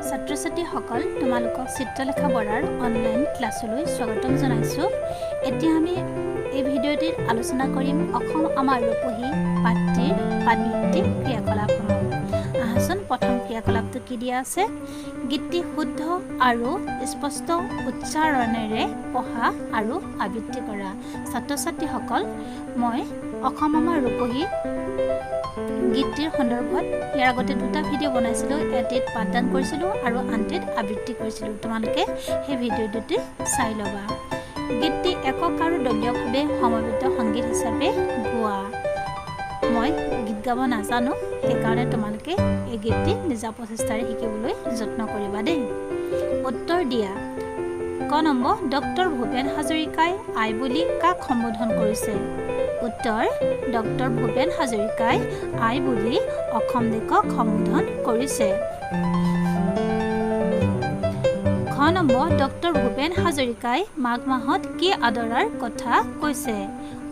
ছাত্ৰ-ছাত্ৰীসকল তোমালোকক চিত্ৰলেখা বৰাৰ অনলাইন ক্লাছলৈ স্বাগতম জনাইছোঁ। এতিয়া আমি এই ভিডিঅ'টিত আলোচনা কৰিম অসম আমাৰ ৰূপহী পাঠটিৰ পাঠভিত্তিক ক্ৰিয়াকলাপসমূহ। আহাচোন প্ৰথম ক্ৰিয়াকলাপটো কি দিয়া আছে? গীতটি শুদ্ধ আৰু স্পষ্ট উচ্চাৰণেৰে পঢ়া আৰু আবৃত্তি কৰা। ছাত্ৰ-ছাত্ৰীসকল, মই অসম আমাৰ ৰূপহী গীতটিৰ সন্দৰ্ভত ইয়াৰ আগতে দুটা ভিডিঅ' বনাইছিলোঁ। এটিত পাঠদান কৰিছিলোঁ আৰু আনটিত আবৃত্তি কৰিছিলোঁ। তোমালোকে সেই ভিডিঅ' দুটি চাই ল'বা। গীতটি একক আৰু দলীয়ভাৱে সমবেত সংগীত হিচাপে গোৱা। মই গীত গাব নাজানো, সেইকাৰণে তোমালোকে এই গীতটি নিজা প্ৰচেষ্টাৰে শিকিবলৈ যত্ন কৰিবা দেই। উত্তৰ দিয়া। ক নম্বৰ, ডক্টৰ ভূপেন হাজৰিকাই আই বুলি কাক সম্বোধন কৰিছে? উত্তৰ, ডক্টৰ ভূপেন হাজৰিকাই আই বুলি অসম দেশক সম্বোধন কৰিছে। খ নম্বৰ, ডক্টৰ ভূপেন হাজৰিকাই মাঘ মাহত কি আদৰাৰ কথা কৈছে?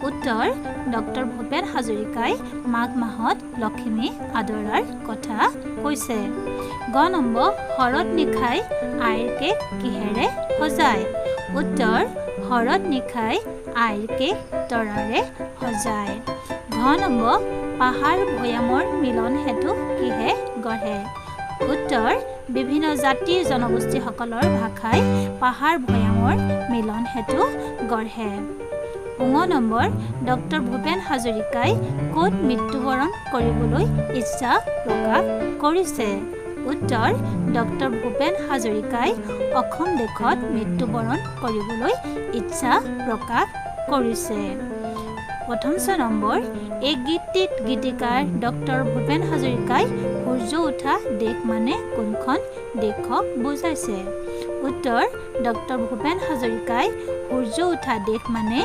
উত্তৰ, ডক্টৰ ভূপেন হাজৰিকাই মাঘ মাহত লখিমী আদৰাৰ কথা কৈছে। গ নম্বৰ, শৰৎ নিশাই আইৰ কেক কিহেৰে সজায়? উত্তৰ, শৰৎ নিশাই আইৰ কেক তৰাৰে সজায়। ঘ নম্বৰ, পাহাৰ ভৈয়ামৰ মিলন সেতু কিহে গঢ়ে? উত্তৰ, বিভিন্ন জাতি জনগোষ্ঠীসকলৰ ভাষাই পাহাৰ ভৈয়ামৰ মিলন সেতু গঢ়ে। ঙ নম্বৰ, ডক্টৰ ভূপেন হাজৰিকাই ক'ত মৃত্যুবৰণ কৰিবলৈ ইচ্ছা প্ৰকাশ কৰিছে? উত্তৰ, ডক্টৰ ভূপেন হাজৰিকাই অসম দেশত মৃত্যুবৰণ কৰিবলৈ ইচ্ছা প্ৰকাশ কৰিছে। প্ৰথম ৬ নম্বৰ, এই গীতটিত গীতিকাৰ ডক্টৰ ভূপেন হাজৰিকাই সূৰ্য উঠা দেশ মানে কোনখন দেশক বুজাইছে? উত্তৰ, ডক্টৰ ভূপেন হাজৰিকাই সূৰ্য উঠা দেশ মানে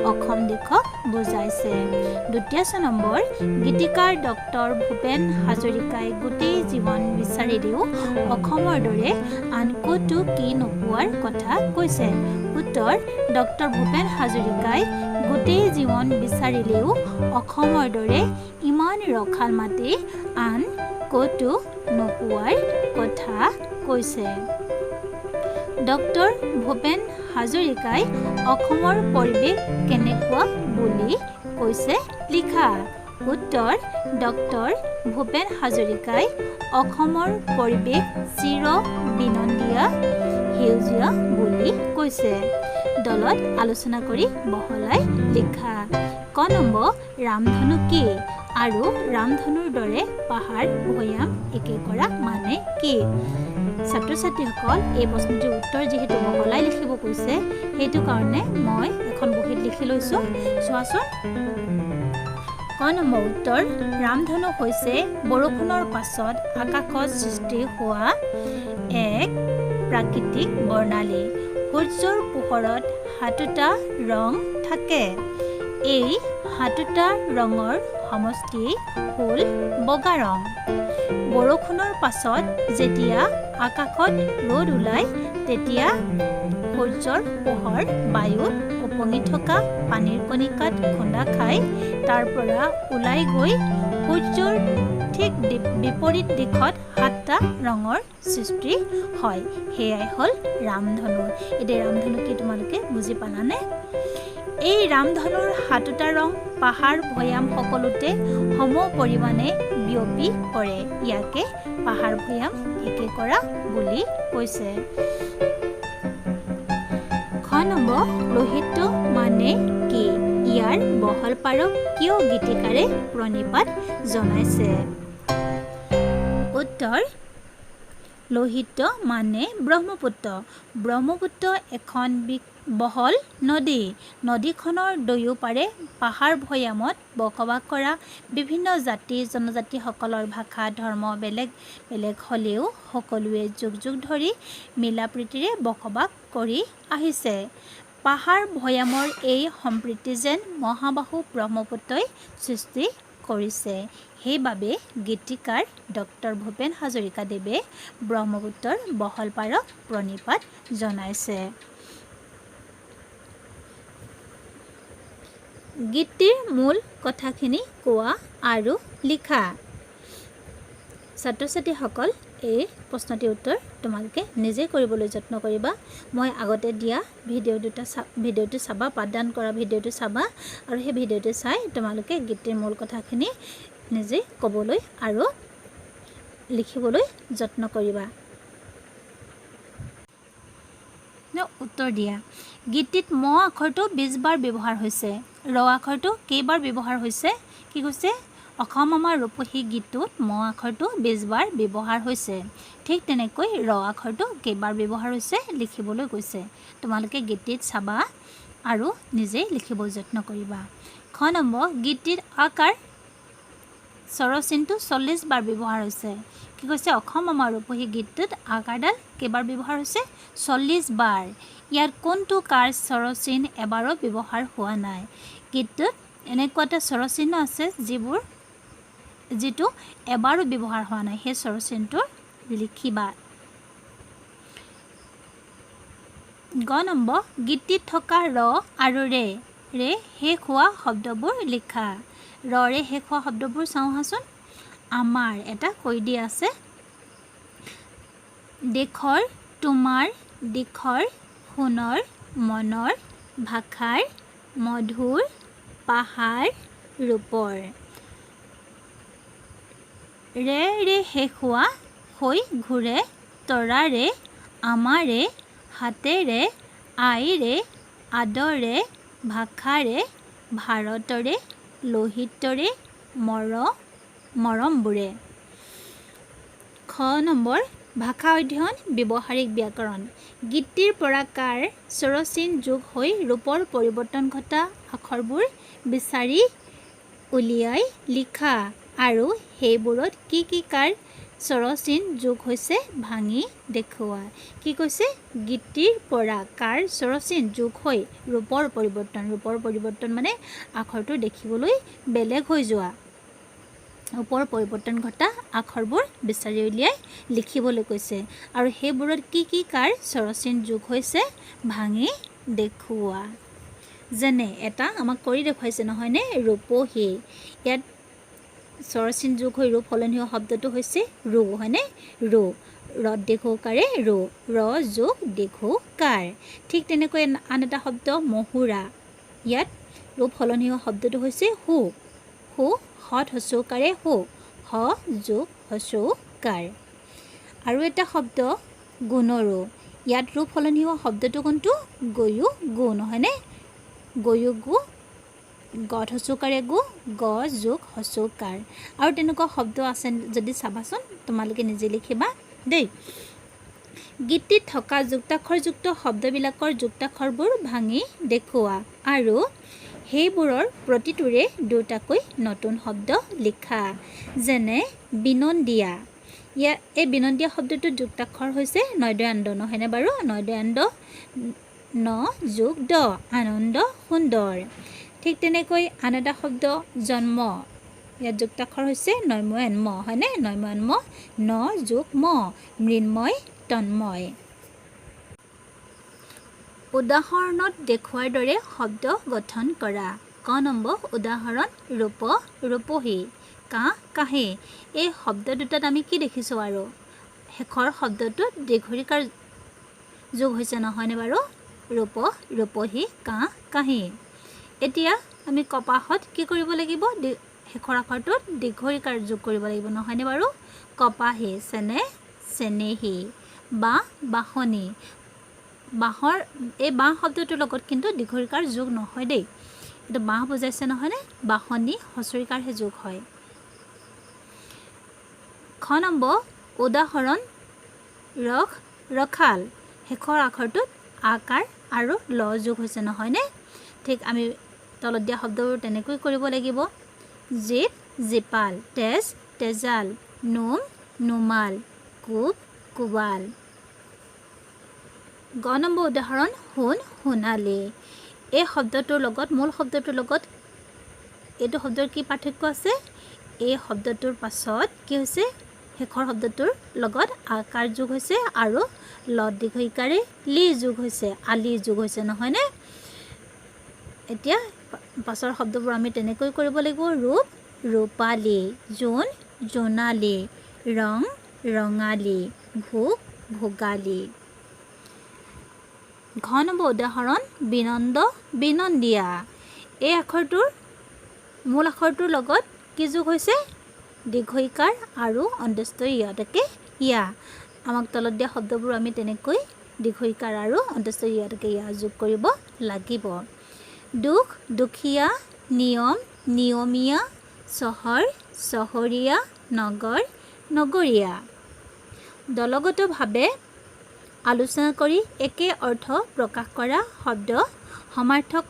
অসম দেশক বুজাইছে। দ্বিতীয় ৬ নম্বৰ, গীতিকাৰ ডক্টৰ ভূপেন হাজৰিকাই গোটেই জীৱন বিচাৰিলেও অসমৰ দৰে আন ক'তো কি নোপোৱাৰ কথা কৈছে? উত্তৰ, ডক্টৰ ভূপেন হাজৰিকাই গোটেই জীৱন বিচাৰিলেও অসমৰ দৰে ইমান ৰসাল মাটি আন ক'তো নোপোৱাৰ কথা কৈছে। ডক্টৰ ভূপেন হাজৰিকাই অসমৰ পৰিৱেশ কেনেকুৱা বুলি কৈছে লিখা। উত্তৰ, ডক্টৰ ভূপেন হাজৰিকাই অসমৰ পৰিৱেশ চিৰ বিনন্দীয়া সেউজীয়া বুলি কৈছে। দলত আলোচনা কৰি বহলাই লিখা। ক নম্বৰ, ৰামধনু কি আৰু ৰামধনুৰ দৰে পাহাৰ ভৈয়াম একে কৰা মানে কি? ছাত্ৰ-ছাত্ৰীসকল, এই প্ৰশ্নটিৰ উত্তৰ যিহেতু বহলাই লিখিব কৈছে, সেইটো কাৰণে মই এখন বহীত লিখি লৈছোঁ। চোৱাচোন। ক নম্বৰ উত্তৰ, ৰামধনু হৈছে বৰষুণৰ পাছত আকাশত সৃষ্টি হোৱা এক প্ৰাকৃতিক বৰ্ণালী। সূৰ্যৰ পোহৰত ৭টা ৰং থাকে। এই ৭টা ৰঙৰ সমষ্টি হ'ল বগা ৰং। বৰষুণৰ পাছত যেতিয়া আকাশত ৰ'দ ওলায়, তেতিয়া সূৰ্যৰ পোহৰ বায়ুত উপঙি থকা পানীৰ কণিকাত খুন্দা খাই তাৰ পৰা ওলাই গৈ সূৰ্যৰ ঠিক বিপৰীত দিশত ৭টা ৰঙৰ সৃষ্টি হয়। সেয়াই হ'ল ৰামধনু। এতিয়া ৰামধনু কি তোমালোকে বুজি পালানে? এই ৰামধনুৰ ৭টা ৰং পাহাৰ ভৈয়াম সকলোতে সম পৰিমাণে বিয়পি পৰে। ইয়াকে পাহাৰ ভৈয়াম একে কৰা বুলি কৈছে। খ নম্বৰ, লোহিত মানে কি? ইয়াৰ বহল পাৰক কিয় গীতিকাৰে প্ৰণিপাত জনাইছে? উত্তৰ, লোহিত মানে ব্ৰহ্মপুত্ৰ। ব্ৰহ্মপুত্ৰ এখন বহল নদী। নদীখনৰ দুয়োপাৰে পাহাৰ ভৈয়ামত বসবাস কৰা বিভিন্ন জাতি জনজাতিসকলৰ ভাষা ধৰ্ম বেলেগ বেলেগ হ'লেও সকলোৱে যুগ যুগ ধৰি মিলা প্ৰীতিৰে বসবাস কৰি আহিছে। পাহাৰ ভৈয়ামৰ এই সম্প্ৰীতি যেন মহাবাহু ব্ৰহ্মপুত্ৰই সৃষ্টি কৰিছে। সেইবাবে গীতিকাৰ ডক্টৰ ভূপেন হাজৰিকাদেৱে ব্ৰহ্মপুত্ৰৰ বহল পাৰক প্ৰণিপাত জনাইছে। গীতটিৰ মূল কথাখিনি কোৱা আৰু লিখা। ছাত্ৰ-ছাত্ৰীসকল, এই প্ৰশ্নটিৰ উত্তৰ তোমালোকে নিজে কৰিবলৈ যত্ন কৰিবা। মই আগতে দিয়া ভিডিঅ'টো চাবা, পাঠদান কৰা ভিডিঅ'টো চাবা আৰু সেই ভিডিঅ'টো চাই তোমালোকে গীতটিৰ মূল কথাখিনি নিজে ক'বলৈ আৰু লিখিবলৈ যত্ন কৰিবা। উত্তৰ দিয়া। গীতটিত ম আখৰটো 20 বাৰ ব্যৱহাৰ হৈছে। ৰ আখৰটো কেইবাৰ ব্যৱহাৰ হৈছে? কি কৈছে? অসম আমাৰ ৰূপহী গীতটোত ম আখৰটো 20 বাৰ ব্যৱহাৰ হৈছে। ঠিক তেনেকৈ ৰ আখৰটো কেইবাৰ ব্যৱহাৰ হৈছে লিখিবলৈ কৈছে। তোমালোকে গীতটিত চাবা আৰু নিজেই লিখিব যত্ন কৰিবা। খ নম্বৰ, গীতটিত আকাৰ স্বৰচিনটো 40 বাৰ ব্যৱহাৰ হৈছে। কি কৈছে? অসম আমাৰ ৰূপহী গীতটোত আকাৰডাল কেইবাৰ ব্যৱহাৰ হৈছে? 40 বাৰ। ইয়াত কোনটো কাৰ স্বৰচিন এবাৰো ব্যৱহাৰ হোৱা নাই? গীতটোত এনেকুৱা এটা স্বৰচিহ্ন আছে যিটো এবাৰো ব্যৱহাৰ হোৱা নাই। সেই স্বৰচিহ্নটো লিখিবা। গ নম্বৰ, গীতটিত থকা ৰ আৰু ৰে শেষ হোৱা শব্দবোৰ লিখা। ৰে শেষ হোৱা শব্দবোৰ চাওঁ আহাচোন। আমাৰ এটা কৈ দিয়া আছে। দেশৰ, তোমাৰ, দিশৰ, সোণৰ, মনৰ, ভাষাৰ, মধুৰ, পাহাৰ, ৰূপৰ। ৰে শেষ হোৱা হৈ ঘূৰে, তৰাৰে, আমাৰে, হাতেৰে, আইৰে, আদৰে, ভাষাৰে, ভাৰতৰে, লোহিতৰে, মৰমবোৰে। খ নম্বৰ, ভাষা অধ্যয়ন ব্যৱহাৰিক ব্যাকৰণ। গীতটিৰ পৰা কাৰ স্বৰচিন যোগ হৈ ৰূপৰ পৰিৱৰ্তন ঘটা আখৰবোৰ বিচাৰি উলিয়াই লিখা আৰু সেইবোৰত কি কি কাৰ স্বৰচিন যোগ হৈছে ভাঙি দেখুওৱা। কি কৈছে? গীতটিৰ পৰা কাৰ স্বৰচিন যোগ হৈ ৰূপৰ পৰিৱৰ্তন মানে আখৰটো দেখিবলৈ বেলেগ হৈ যোৱা, ৰূপৰ পৰিৱৰ্তন ঘটা আখৰবোৰ বিচাৰি উলিয়াই লিখিবলৈ কৈছে আৰু সেইবোৰত কি কি কাৰ স্বৰচিন যোগ হৈছে ভাঙি দেখুওৱা। যেনে এটা আমাক কৰি দেখুৱাইছে নহয়নে? ৰূপহী। ইয়াত স্বৰচিন যোগ হৈ ৰূপ সলনি হোৱা শব্দটো হৈছে ৰু, হয়নে? ৰু। ৰত দীৰ্ঘকাৰে ৰু, ৰ যোগ দীৰ্ঘকাৰ। ঠিক তেনেকৈ আন এটা শব্দ মহুৰা। ইয়াত ৰূপ সলনি হোৱা শব্দটো হৈছে হু, হত হচৌকাৰে হু, হ যোগ হচৌকাৰ। আৰু এটা শব্দ গুণৰো। ইয়াত ৰূপ সলনি হোৱা শব্দটো কোনটো? গয়ু গু, নহয়নে? গয়ু গু, গত হচৌকাৰে গু, গ যোগ হচৌকাৰ। আৰু তেনেকুৱা শব্দ আছে যদি চাবাচোন, তোমালোকে নিজে লিখিবা দেই। গীতটিত থকা যুক্তাক্ষৰযুক্ত শব্দবিলাকৰ যুক্তাক্ষৰবোৰ ভাঙি দেখুওৱা আৰু সেইবোৰৰ প্ৰতিটোৰে দুটাকৈ নতুন শব্দ লিখা। যেনে বিনন্দীয়া। এই বিনন্দীয়া শব্দটোৰ যুক্তাক্ষৰ হৈছে নয়দয়ান্দ, নহয়নে বাৰু? নয়দয়ান্দ, ন যোগ দ, আনন্দ সুন্দৰ। ঠিক তেনেকৈ আন এটা শব্দ জন্ম। ইয়াত যুক্তাক্ষৰ হৈছে নয়ময়ান ম, হয়নে? নয়ময়ান ম, ন যোগ ম, মৃন্ময় তন্ময়। উদাহৰণত দেখুওৱাৰ দৰে শব্দ গঠন কৰা। ক নম্বৰ, উদাহৰণ ৰূপ, ৰূপহী, কাঁহ, কাঁহী। এই শব্দ দুটাত আমি কি দেখিছোঁ আৰু? শেষৰ শব্দটোত দীৰ্ঘৰিকাৰ যোগ হৈছে নহয়নে বাৰু? ৰূপ, ৰূপহী, কাঁহ, কাঁহী। এতিয়া আমি কপাহত কি কৰিব লাগিব? শেষৰ আখৰটোত দীৰ্ঘৰিকাৰ যোগ কৰিব লাগিব নহয়নে বাৰু? কপাহী, চেনে, চেনেহী। বাঁহ, বাঁহনি। এই বাঁহ শব্দটোৰ লগত কিন্তু দীৰ্ঘৰিকাৰ যোগ নহয় দেই। এইটো বাঁহ বুজাইছে নহয়নে? বাঁহনি হচৰিকাৰহে যোগ হয়। খ নম্বৰ, উদাহৰণ ৰস, ৰখাল। শেষৰ আখৰটোত আকাৰ আৰু ল যোগ হৈছে নহয়নে? ঠিক আমি তলত দিয়া শব্দবোৰ তেনেকৈ কৰিব লাগিব। জীপ, জীপাল, তেজ, তেজাল, নোম, নোমাল, কোব, কোবাল। গ নম্বৰ উদাহৰণ সোণ, সোণালী। এই শব্দটোৰ লগত, মূল শব্দটোৰ লগত এইটো শব্দৰ কি পাৰ্থক্য আছে? এই শব্দটোৰ পাছত কি হৈছে? শেষৰ শব্দটোৰ লগত আকাৰ যোগ হৈছে আৰু ল দীৰ্ঘইকাৰে লি যোগ হৈছে, আলি যোগ হৈছে নহয়নে? এতিয়া পাছৰ শব্দবোৰ আমি তেনেকৈ কৰিব লাগিব। ৰূপ, ৰূপালী, জোন, জোনালী, ৰং, ৰঙালী, ভোগ ভোগালী। ঘ নম্বৰ উদাহৰণ বিনন্দ বিনন্দীয়া। এই আখৰটোৰ মূল আখৰটোৰ লগত কি যোগ হৈছে? দীৰ্ঘ ইকাৰ আৰু অন্ত্যেষ্ঠ ইয়াতকে ইয়া। আমাক তলত দিয়া শব্দবোৰ আমি তেনেকৈ দীৰ্ঘ ইকাৰ আৰু অন্ত্যেষ্ঠ ইয়াতকে ইয়া যোগ কৰিব লাগিব। দুখ দুখীয়া, নিয়ম নিয়মীয়া, চহৰ চহৰীয়া, নগৰ নগৰীয়া। দলগতভাৱে আলোচনা কৰি একে অৰ্থ প্ৰকাশ কৰা শব্দ সমাৰ্থক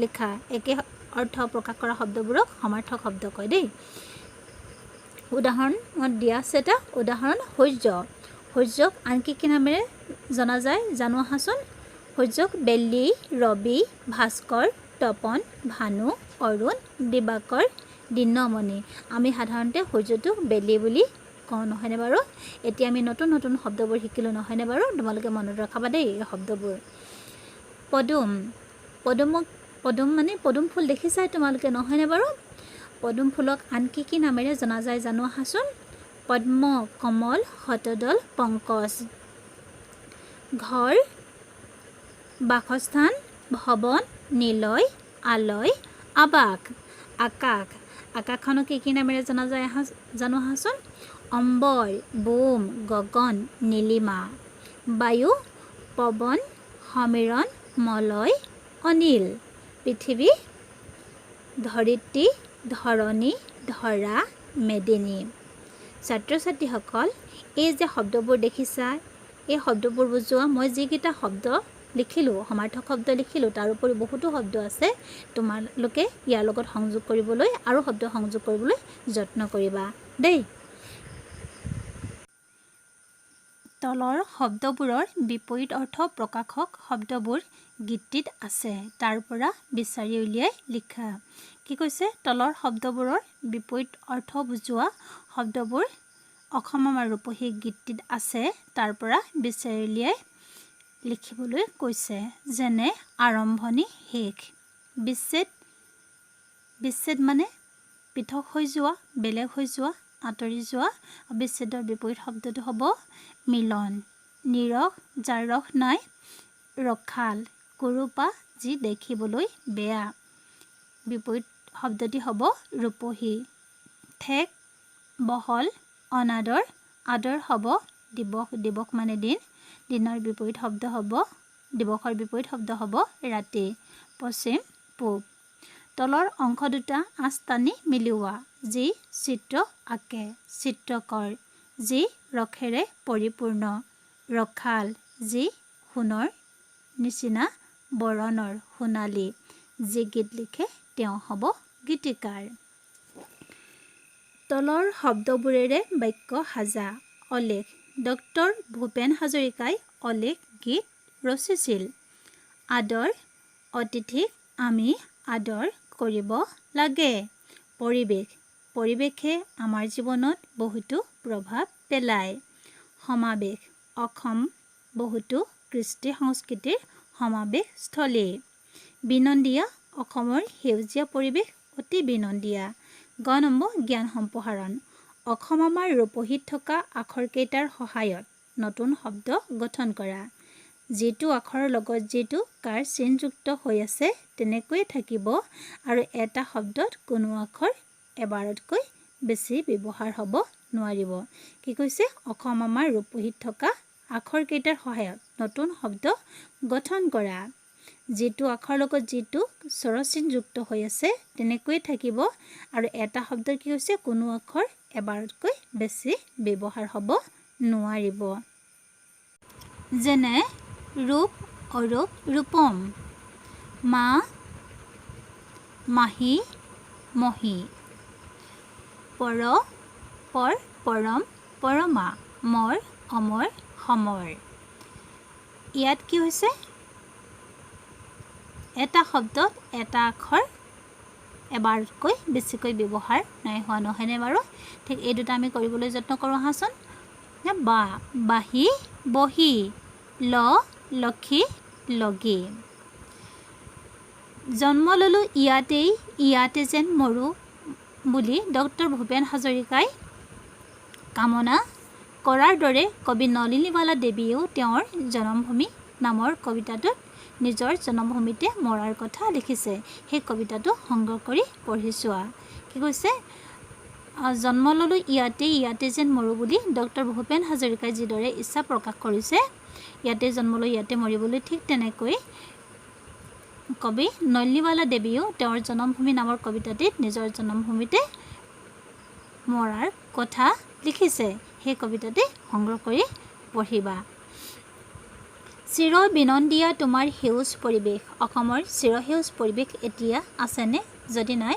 লিখা। একে অৰ্থ প্ৰকাশ কৰা শব্দবোৰক সমাৰ্থক শব্দ কয় দেই। উদাহৰণত দিয়া আছে এটা উদাহৰণ সূৰ্য। সূৰ্যক আন কি নামেৰে জনা যায় জানো আহাচোন। সূৰ্যক বেলি, ৰবি, ভাস্কৰ, তপন, ভানু, অৰুণ, দিবাকৰ, দিনমণি। আমি সাধাৰণতে সূৰ্যটোক বেলি বুলি কওঁ নহয়নে বাৰু। এতিয়া আমি নতুন নতুন শব্দবোৰ শিকিলোঁ নহয়নে বাৰু। তোমালোকে মনত ৰখাবা দেই এই শব্দবোৰ। পদুম, পদুম মানে পদুম ফুল দেখিছাই তোমালোকে নহয়নে বাৰু। পদুম ফুলক আন কি নামেৰে জনা যায় জানো আহাচোন। পদ্ম, কমল, শতদল, পংকজ। ঘৰ বাসস্থান, ভৱন, নিলয়, আলয়, আৱাস। আকাশ, আকাশখনক কি নামেৰে জনা যায় জানো আহাচোন। অম্বৰ, বোম, গগন, নীলিমা। বায়ু, পৱন, সমীৰণ, মলয়, অনিল। পৃথিৱী, ধৰিত্ৰী, ধৰণী, ধৰা, মেদিনী। ছাত্ৰ ছাত্ৰীসকল, এই যে শব্দবোৰ দেখিছা এই শব্দবোৰ বুজোৱা। মই যিকেইটা শব্দ লিখিলোঁ সমাৰ্থক শব্দ লিখিলোঁ তাৰ উপৰি বহুতো শব্দ আছে। তোমালোকে ইয়াৰ লগত সংযোগ কৰিবলৈ আৰু শব্দ সংযোগ কৰিবলৈ যত্ন কৰিবা দেই। তলৰ শব্দবোৰৰ বিপৰীত অৰ্থ প্ৰকাশক শব্দবোৰ গীতটিত আছে। তাৰ পৰা বিচাৰি উলিয়াই লিখা। কি কৈছে? তলৰ শব্দবোৰৰ বিপৰীত অৰ্থ বুজোৱা শব্দবোৰ অসম আমাৰ ৰূপহী গীতটিত আছে। তাৰ পৰা বিচাৰি উলিয়াই লিখিবলৈ কৈছে। যেনে আৰম্ভণি, শেষ। বিচ্ছেদ, বিচ্ছেদ মানে পৃথক হৈ যোৱা, বেলেগ হৈ যোৱা, আঁতৰি যোৱা। বিচ্ছেদৰ বিপৰীত শব্দটো হ'ব মিলন। নিৰস, যাৰ ৰস নাই। ৰসাল, কুৰূপা, যি দেখিবলৈ বেয়া। বিপৰীত শব্দটি হ'ব ৰূপহী। ঠেক, বহল, অনাদৰ। আদৰ হ'ব দিৱস, দিৱস মানে দিন। দিনৰ বিপৰীত শব্দ হ'ব দিৱসৰ বিপৰীত শব্দ হ'ব ৰাতি। পশ্চিম, পূব। তলৰ অংশ দুটা আঁচ টানি মিলোৱা। যি চিত্ৰ আঁকে, চিত্ৰকৰ। যি ৰসেৰে পৰিপূৰ্ণ, ৰসাল। যি সোণৰ নিচিনা বৰণৰ, সোণালী। যি গীত লিখে তেওঁ হ'ব গীতিকাৰ। তলৰ শব্দবোৰেৰে বাক্য সাজা। অলেখ, ডক্টৰ ভূপেন হাজৰিকাই অলেখ গীত ৰচিছিল। আদৰ, অতিথিক আমি আদৰ কৰিব লাগে। পৰিৱেশ, পৰিৱেশে আমাৰ জীৱনত বহুতো প্ৰভাৱ পেলায়। সমাৱেশ, অসম বহুতো কৃষ্টি সংস্কৃতিৰ সমাৱেশস্থলী। বিনন্দীয়া, অসমৰ সেউজীয়া পৰিৱেশ অতি বিনন্দীয়া। গ নম্বৰ জ্ঞান সম্প্ৰসাৰণ। অসম আমাৰ ৰূপহীত থকা আখৰকেইটাৰ সহায়ত নতুন শব্দ গঠন কৰা। যিটো আখৰৰ লগত যিটো কাৰ চিনযুক্ত হৈ আছে তেনেকৈয়ে থাকিব আৰু এটা শব্দত কোনো আখৰ এবাৰতকৈ বেছি ব্যৱহাৰ হ'ব নোৱাৰিব। কি কৈছে? অসম আমাৰ ৰূপহীত থকা আখৰকেইটাৰ সহায়ত নতুন শব্দ গঠন কৰা। যিটো আখৰৰ লগত যিটো স্বৰচিনযুক্ত হৈ আছে তেনেকৈয়ে থাকিব আৰু এটা শব্দৰ কি হৈছে কোনো আখৰ এবাৰতকৈ বেছি ব্যৱহাৰ হ'ব নোৱাৰিব। যেনে ৰূপ, অৰূপ, ৰূপম। মা, মাহী, মহী। পৰ, পৰ, পৰম, পৰমা। মৰ, অমৰ, সমৰ। ইয়াত কি হৈছে? এটা শব্দত এটা আখৰ এবাৰতকৈ বেছিকৈ ব্যৱহাৰ নাই হোৱা নহয়নে বাৰু। ঠিক এই দুটা আমি কৰিবলৈ যত্ন কৰোঁ আহাচোন। বা, বাহি, বহি। ল, লক্ষী, লগী। জন্ম ল'লোঁ ইয়াতেই, ইয়াতে যেন মৰোঁ বুলি ডক্টৰ ভূপেন হাজৰিকাই কামনা কৰাৰ দৰে কবি নলিনীবালা দেৱীয়েও তেওঁৰ জন্মভূমি নামৰ কবিতাটোত নিজৰ জন্মভূমিতে মৰাৰ কথা লিখিছে। সেই কবিতাটো সংগ্ৰহ কৰি পঢ়ি চোৱা। কি কৈছে? জন্ম ল'লোঁ ইয়াতে ইয়াতে যেন মৰোঁ বুলি ডক্টৰ ভূপেন হাজৰিকাই যিদৰে ইচ্ছা প্ৰকাশ কৰিছে, ইয়াতে জন্ম লৈ ইয়াতে মৰিবলৈ, ঠিক তেনেকৈ কবি নলিনীবালা দেৱীয়েও তেওঁৰ জন্মভূমি নামৰ কবিতাটিত নিজৰ জন্মভূমিতে মৰাৰ কথা লিখিছে। সেই কবিতাটি সংগ্ৰহ কৰি পঢ়িবা। চিৰ বিনন্দীয়া তোমাৰ সেউজ পৰিৱেশ। অসমৰ চিৰসেউজ পৰিৱেশ এতিয়া আছেনে? যদি নাই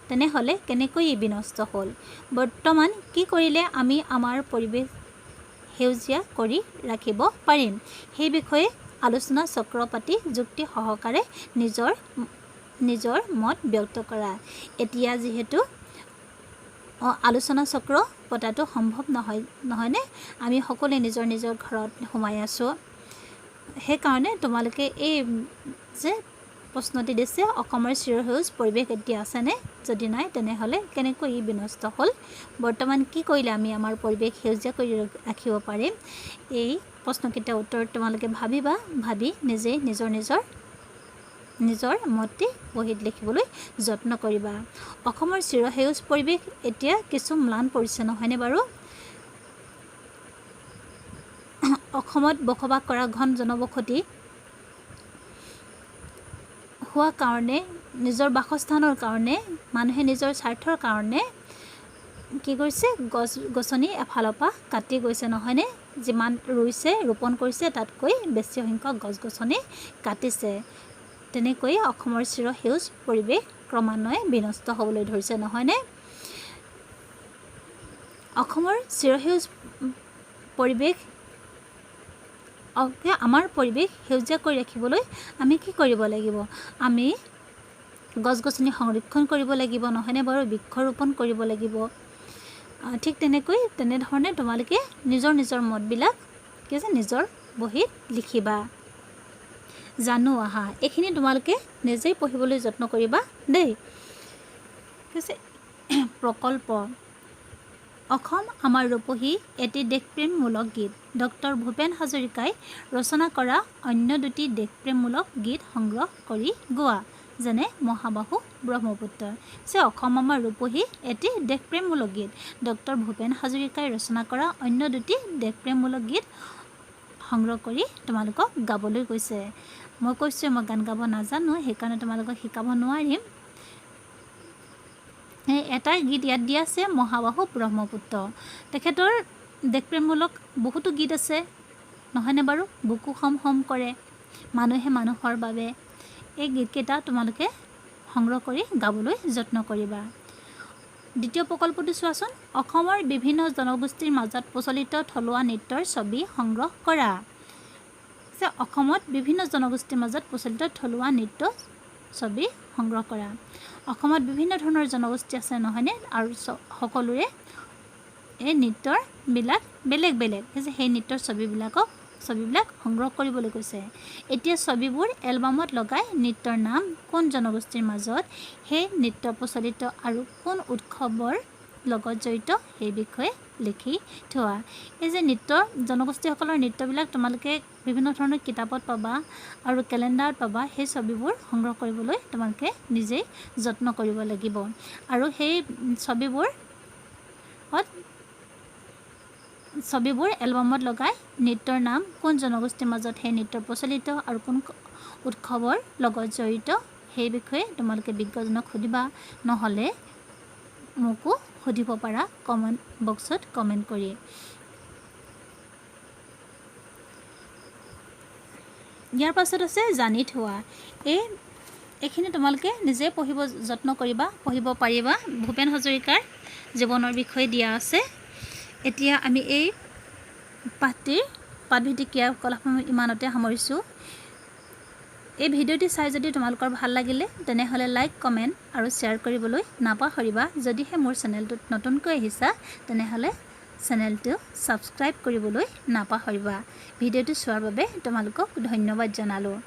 তেনেহ'লে কেনেকৈ ই বিনষ্ট হ'ল? বৰ্তমান কি কৰিলে আমি আমাৰ পৰিৱেশ সেউজীয়া কৰি ৰাখিব পাৰিম? সেই বিষয়ে আলোচনা চক্ৰ পাতি যুক্তি সহকাৰে নিজৰ মত ব্যক্ত কৰা। এতিয়া যিহেতু আলোচনা চক্ৰ পতাটো সম্ভৱ নহয়নে? আমি সকলোৱে নিজৰ নিজৰ ঘৰত সোমাই আছোঁ। সেইকাৰণে তোমালোকে এই যে প্ৰশ্নটি দিছে, অসমৰ চিৰসেউজ পৰিৱেশ এতিয়া আছেনে? যদি নাই তেনেহ'লে কেনেকৈ ই বিনষ্ট হ'ল? বৰ্তমান কি কৰিলে আমি আমাৰ পৰিৱেশ সেউজীয়া কৰি ৰাখিব পাৰিম? এই প্ৰশ্নকেইটাৰ উত্তৰ তোমালোকে ভাবিবা। ভাবি নিজেই নিজৰ মতটি বহীত লিখিবলৈ যত্ন কৰিবা। অসমৰ চিৰসেউজ পৰিৱেশ এতিয়া কিছু ম্লান পৰিছে, নহয়নে বাৰু? অসমত বসবাস কৰা ঘন জনবসতি হোৱা কাৰণে, নিজৰ বাসস্থানৰ কাৰণে মানুহে নিজৰ স্বাৰ্থৰ কাৰণে কি কৰিছে? গছ গছনি এফালৰ পৰা কাটি গৈছে, নহয়নে? যিমান ৰুইছে ৰোপণ কৰিছে তাতকৈ বেছি সংখ্যক গছ গছনি কাটিছে। তেনেকৈ অসমৰ চিৰসেউজ পৰিৱেশ ক্ৰমান্বয়ে বিনষ্ট হ'বলৈ ধৰিছে, নহয়নে? অসমৰ চিৰসেউজ পৰিৱেশ আমাৰ পৰিৱেশ সেউজীয়া কৰি ৰাখিবলৈ আমি কি কৰিব লাগিব? আমি গছ গছনি সংৰক্ষণ কৰিব লাগিব, নহয়নে বাৰু? বৃক্ষৰোপণ কৰিব লাগিব। ঠিক তেনেধৰণে তোমালোকে নিজৰ মতবিলাক কি আছে নিজৰ বহীত লিখিবা। জানো আহা, এইখিনি তোমালোকে নিজেই পঢ়িবলৈ যত্ন কৰিবা দেই। কি আছে? প্ৰকল্প অসম আমাৰ ৰূপহী এটি দেশপ্ৰেমমূলক গীত। ডক্টৰ ভূপেন হাজৰিকাই ৰচনা কৰা অন্য দুটি দেশপ্ৰেমমূলক গীত সংগ্ৰহ কৰি গোৱা, যেনে মহাবাহু ব্ৰহ্মপুত্ৰ। অসম আমাৰ ৰূপহী এটি দেশপ্ৰেমমূলক গীত। ডক্টৰ ভূপেন হাজৰিকাই ৰচনা কৰা অন্য দুটি দেশপ্ৰেমমূলক গীত সংগ্ৰহ কৰি তোমালোকক গাবলৈ কৈছে। মই কৈছোঁ মই গান গাব নাজানো, সেইকাৰণে তোমালোকক শিকাব নোৱাৰিম। এটা গীত ইয়াত দিয়া আছে, মহাবাহু ব্ৰহ্মপুত্ৰ। তেখেতৰ দেশপ্ৰেমমূলক বহুতো গীত আছে, নহয়নে বাৰু? বুকু হম হম কৰে, মানুহে মানুহৰ বাবে। এই গীতকেইটা তোমালোকে সংগ্ৰহ কৰি গাবলৈ যত্ন কৰিবা। দ্বিতীয় প্ৰকল্পটো চোৱাচোন। অসমৰ বিভিন্ন জনগোষ্ঠীৰ মাজত প্ৰচলিত থলুৱা নৃত্যৰ ছবি সংগ্ৰহ কৰা। অসমত বিভিন্ন জনগোষ্ঠীৰ মাজত প্ৰচলিত থলুৱা নৃত্য ছবি সংগ্ৰহ কৰা। অসমত বিভিন্ন ধৰণৰ জনগোষ্ঠী আছে, নহয়নে? আৰু সকলোৰে এই নৃত্যবিলাক বেলেগ বেলেগ। সেই নৃত্যৰ ছবিবিলাক সংগ্ৰহ কৰিবলৈ কৈছে। এতিয়া ছবিবোৰ এলবামত লগাই নৃত্যৰ নাম, কোন জনগোষ্ঠীৰ মাজত সেই নৃত্য প্ৰচলিত আৰু কোন উৎসৱৰ লগত জড়িত সেই বিষয়ে লিখি থোৱা। এই যে জনগোষ্ঠীসকলৰ নৃত্যবিলাক তোমালোকে বিভিন্ন ধৰণৰ কিতাপত পাবা আৰু কেলেণ্ডাৰত পাবা। সেই ছবিবোৰ সংগ্ৰহ কৰিবলৈ তোমালোকে নিজেই যত্ন কৰিব লাগিব। আৰু সেই ছবিবোৰ এলবামত লগাই নৃত্যৰ নাম, কোন জনগোষ্ঠীৰ মাজত সেই নৃত্য প্ৰচলিত আৰু কোন উৎসৱৰ লগত জড়িত সেই বিষয়ে তোমালোকে বিজ্ঞজনক সুধিবা, নহ'লে মোকো সুধিব পাৰা কমেণ্ট বক্সত কমেণ্ট কৰি। ইয়াৰ পাছত আছে জানি থোৱা। এইখিনি তোমালোকে নিজে পঢ়িব যত্ন কৰিবা, পঢ়িব পাৰিবা। ভূপেন হাজৰিকাৰ জীৱনৰ বিষয়ে দিয়া আছে। এতিয়া আমি এই পাঠভিত্তিক ক্ৰিয়াকলাপসমূহ ইমানতে সামৰিছোঁ। এই ভিডিঅ'টি চাই যদি তোমালোকৰ ভাল লাগিলে তেনেহ'লে লাইক, কমেণ্ট আৰু শ্বেয়াৰ কৰিবলৈ নাপাহৰিবা। যদিহে মোৰ চেনেলটোত নতুনকৈ আহিছা তেনেহ'লে চেনেলটো ছাবস্ক্ৰাইব কৰিবলৈ নাপাহৰিবা। ভিডিঅ'টো চোৱাৰ বাবে তোমালোকক ধন্যবাদ জনালোঁ।